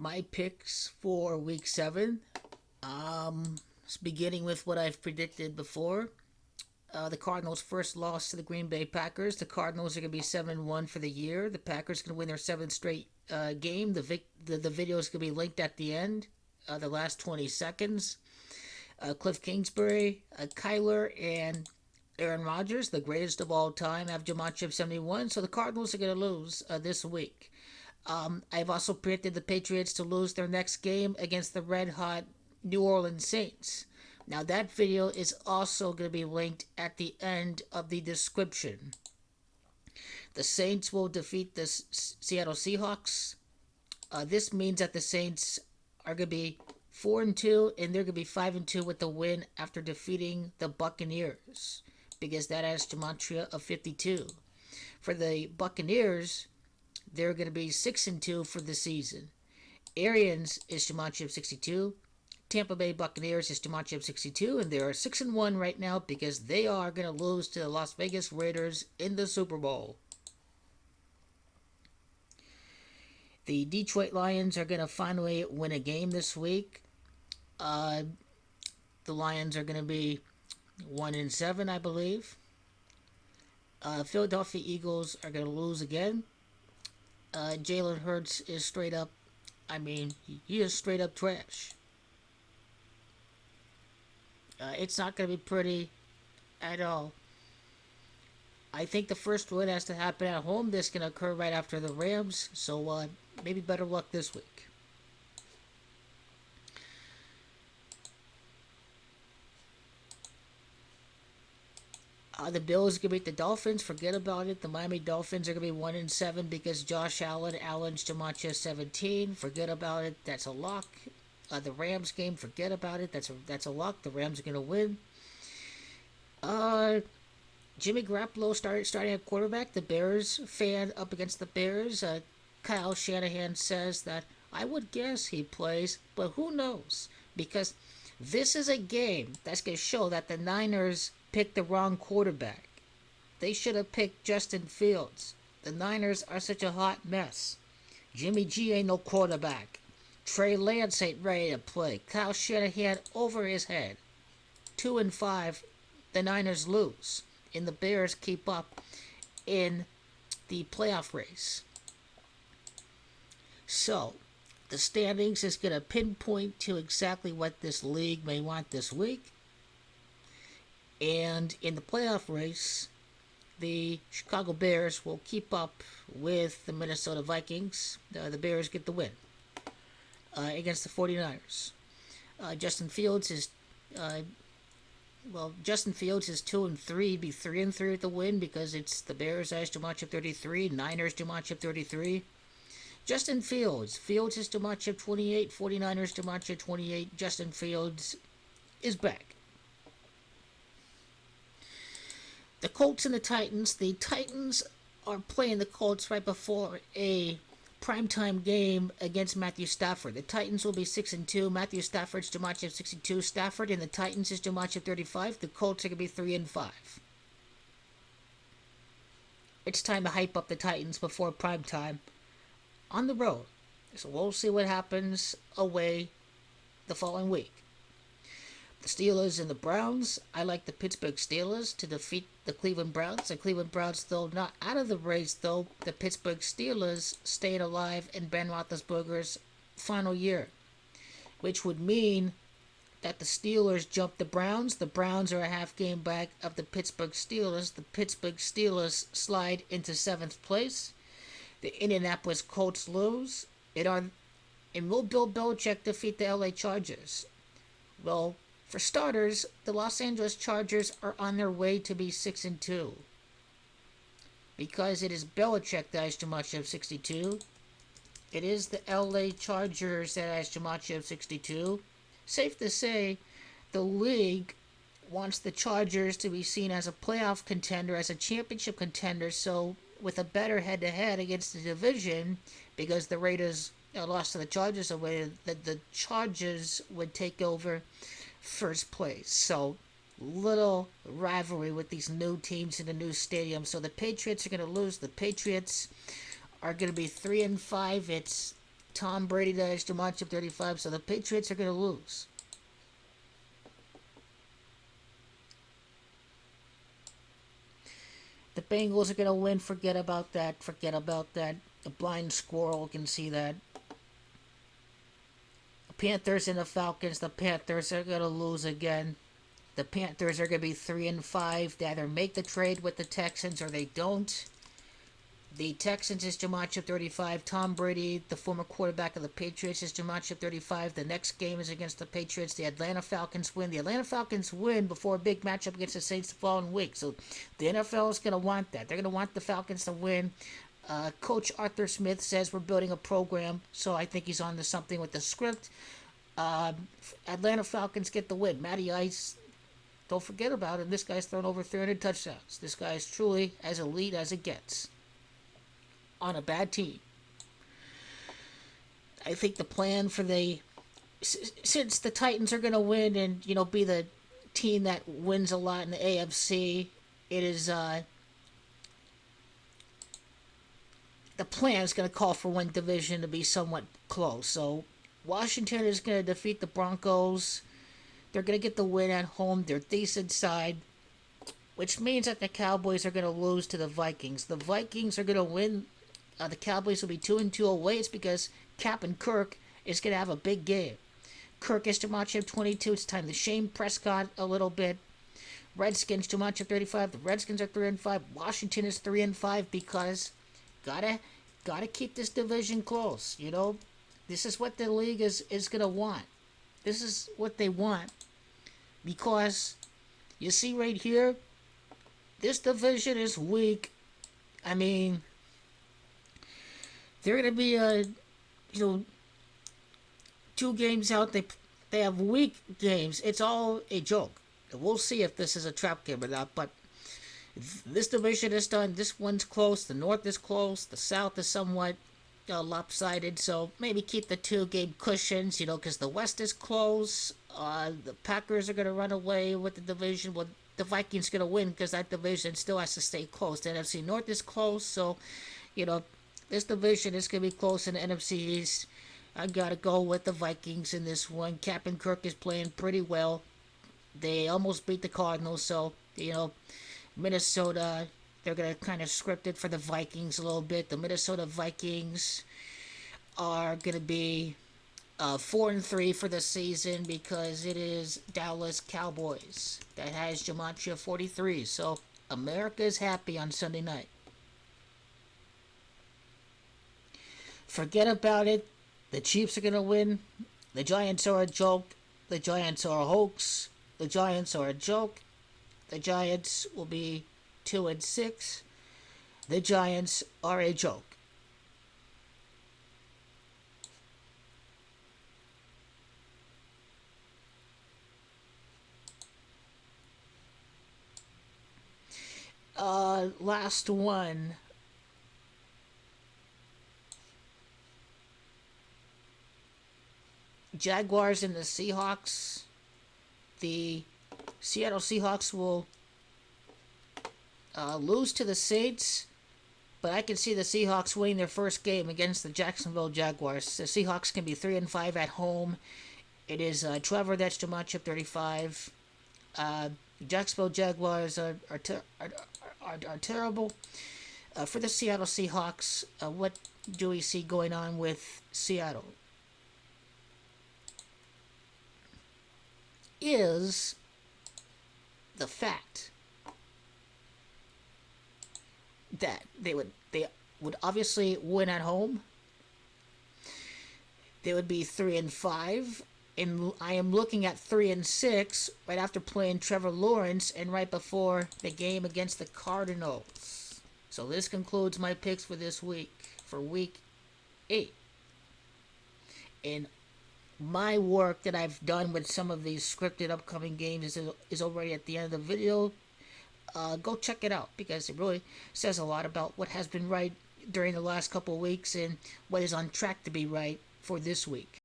My picks for week 7. Beginning with what I've predicted before. The Cardinals' first loss to the Green Bay Packers. The Cardinals are going to be 7-1 for the year. The Packers are going to win their 7th straight game. The video is going to be linked at the end, the last 20 seconds. Cliff Kingsbury, Kyler, and Aaron Rodgers, the greatest of all time, have Jumanji 71. So the Cardinals are going to lose this week. I've also predicted the Patriots to lose their next game against the red-hot New Orleans Saints. Now that video is also going to be linked at the end of the description. The Saints will defeat the Seattle Seahawks. This means that the Saints are going to be 4-2, and they're going to be 5-2 with the win after defeating the Buccaneers, because that has gematria of 52. For the Buccaneers, they're going to be 6-2 for the season. Arians is gematria of 62. Tampa Bay Buccaneers is gematria of 62, and they are 6-1 right now because they are going to lose to the Las Vegas Raiders in the Super Bowl. The Detroit Lions are going to finally win a game this week. The Lions are going to be 1-7, I believe. Philadelphia Eagles are going to lose again. Jalen Hurts is straight up, he is straight up trash. It's not going to be pretty at all. I think the first win has to happen at home. This can occur right after the Rams, so maybe better luck this week. The Bills are going to beat the Dolphins. Forget about it. The Miami Dolphins are going to be 1-7 because Josh Allen's gematria 17. Forget about it. That's a lock. The Rams game, forget about it. That's a lock. The Rams are going to win. Jimmy Garoppolo starting at quarterback. The Bears fan up against the Bears. Kyle Shanahan says that I would guess he plays, but who knows? Because this is a game that's going to show that the Niners picked the wrong quarterback. They should have picked Justin Fields. The Niners are such a hot mess. Jimmy G ain't no quarterback. Trey Lance ain't ready to play. Kyle Shanahan over his head. 2-5, the Niners lose, and the Bears keep up in the playoff race. So, the standings is going to pinpoint to exactly what this league may want this week. And in the playoff race, the Chicago Bears will keep up with the Minnesota Vikings. The Bears get the win against the 49ers. Justin Fields is 2-3, be 3-3 with the win because it's the Bears as gematria 33, Niners gematria 33. Justin Fields is gematria 28, 49ers gematria 28. Justin Fields is back. The Colts and the Titans. The Titans are playing the Colts right before a primetime game against Matthew Stafford. The Titans will be 6-2. Matthew Stafford's gematria of 62. Stafford and the Titans is gematria of 35. The Colts are going to be 3-5. It's time to hype up the Titans before primetime on the road. So we'll see what happens away the following week. The Steelers and the Browns. I like the Pittsburgh Steelers to defeat the Cleveland Browns. The Cleveland Browns, though, not out of the race, though. The Pittsburgh Steelers staying alive in Ben Roethlisberger's final year, which would mean that the Steelers jump the Browns. The Browns are a half game back of the Pittsburgh Steelers. The Pittsburgh Steelers slide into 7th place. The Indianapolis Colts lose. And will Bill Belichick defeat the LA Chargers? Well, for starters, the Los Angeles Chargers are on their way to be 6-2. Because it is Belichick that has gematria of 62. It is the LA Chargers that has gematria of 62. Safe to say, the league wants the Chargers to be seen as a playoff contender, as a championship contender, so with a better head-to-head against the division, because the Raiders lost to the Chargers away, that the Chargers would take over first place. So little rivalry with these new teams in the new stadium. So the Patriots are going to lose. The Patriots are going to be 3-5. It's Tom Brady to edge to match up 35, so the Patriots are going to lose. The Bengals are going to win. Forget about that. Forget about that. A blind squirrel can see that. The Panthers and the Falcons. The Panthers are going to lose again. The Panthers are going to be 3-5. They either make the trade with the Texans or they don't. The Texans is to match up 35. Tom Brady, the former quarterback of the Patriots, is to match up 35. The next game is against the Patriots. The Atlanta Falcons win. The Atlanta Falcons win before a big matchup against the Saints the following week. So the NFL is going to want that. They're going to want the Falcons to win. Coach Arthur Smith says we're building a program, so I think he's on to something with the script. Atlanta Falcons get the win. Matty Ice, don't forget about him. This guy's thrown over 300 touchdowns. This guy is truly as elite as it gets on a bad team. I think the plan for since the Titans are going to win and, be the team that wins a lot in the AFC, it is, the plan is going to call for one division to be somewhat close. So Washington is going to defeat the Broncos. They're going to get the win at home. They're decent side, which means that the Cowboys are going to lose to the Vikings. The Vikings are going to win. The Cowboys will be 2-2 away. It's because Captain Kirk is going to have a big game. Kirk is to match up 22. It's time to shame Prescott a little bit. Redskins to match up 35. The Redskins are 3-5. Washington is 3-5 because gotta keep this division close. This is what the league is gonna want. This is what they want because you see right here, this division is weak. I mean, they're going to be, 2 games out. They have weak games. It's all a joke. We'll see if this is a trap game or not. But this division is done. This one's close. The North is close. The South is somewhat lopsided. So maybe keep the 2-game cushions, because the West is close. The Packers are going to run away with the division. Well, the Vikings are going to win because that division still has to stay close. The NFC North is close. So, this division is going to be close in the NFC East. I got to go with the Vikings in this one. Captain Kirk is playing pretty well. They almost beat the Cardinals, so, Minnesota, they're going to kind of script it for the Vikings a little bit. The Minnesota Vikings are going to be 4-3 for the season because it is Dallas Cowboys that has Gematria 43. So, America is happy on Sunday night. Forget about it. The Chiefs are going to win. The Giants are a joke. The Giants are a hoax. The Giants are a joke. The Giants will be 2-6. The Giants are a joke. Last one. Jaguars and the Seahawks. The Seattle Seahawks will lose to the Saints, but I can see the Seahawks winning their first game against the Jacksonville Jaguars. The Seahawks can be 3-5 at home. It is Trevor that's to match up 35. Jacksonville Jaguars are terrible. For the Seattle Seahawks, what do we see going on with Seattle? Is the fact that they would obviously win at home. They would be 3-5, and I am looking at 3-6 right after playing Trevor Lawrence and right before the game against the Cardinals. So this concludes my picks for this week, for week 8. And my work that I've done with some of these scripted upcoming games is already at the end of the video. Go check it out because it really says a lot about what has been right during the last couple of weeks and what is on track to be right for this week.